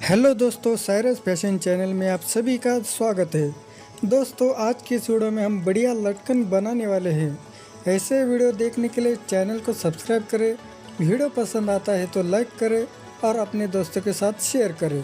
Hello दोस्तों, साइरज fashion channel में आप सभी का स्वागत है। दोस्तों, आज की इस वीडियो में हम बढ़िया लटकन बनाने वाले हैं। ऐसे वीडियो देखने के लिए चैनल को सब्सक्राइब करें। वीडियो पसंद आता है तो लाइक करें और अपने दोस्तों के साथ शेयर करें।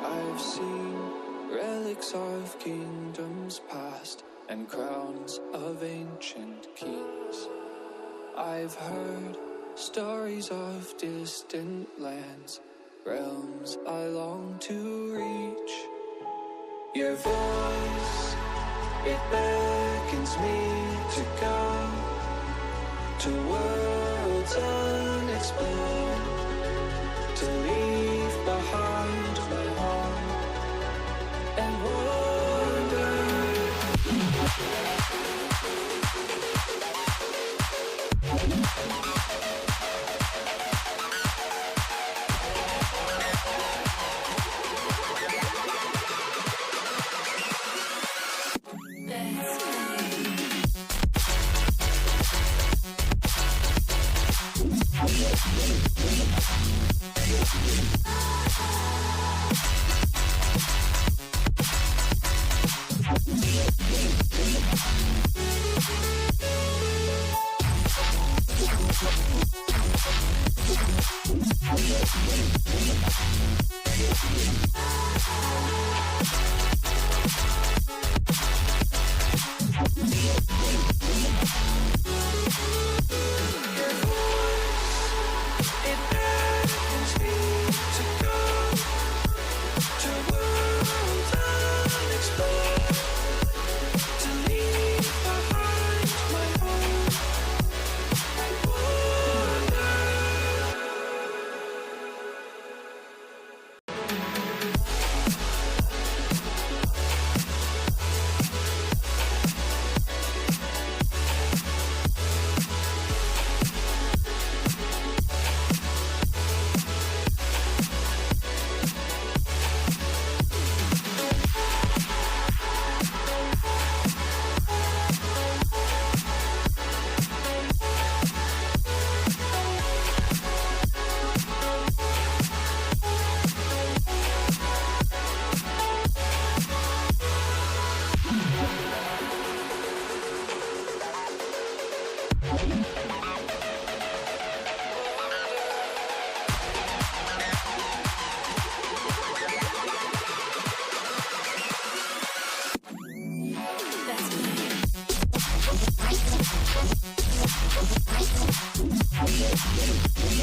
I've seen relics of kingdoms past and crowns of ancient kings. I've heard stories of distant lands, realms I long to reach. Your voice, it beckons me to go to worlds unexplored, to leave behind my home and wander.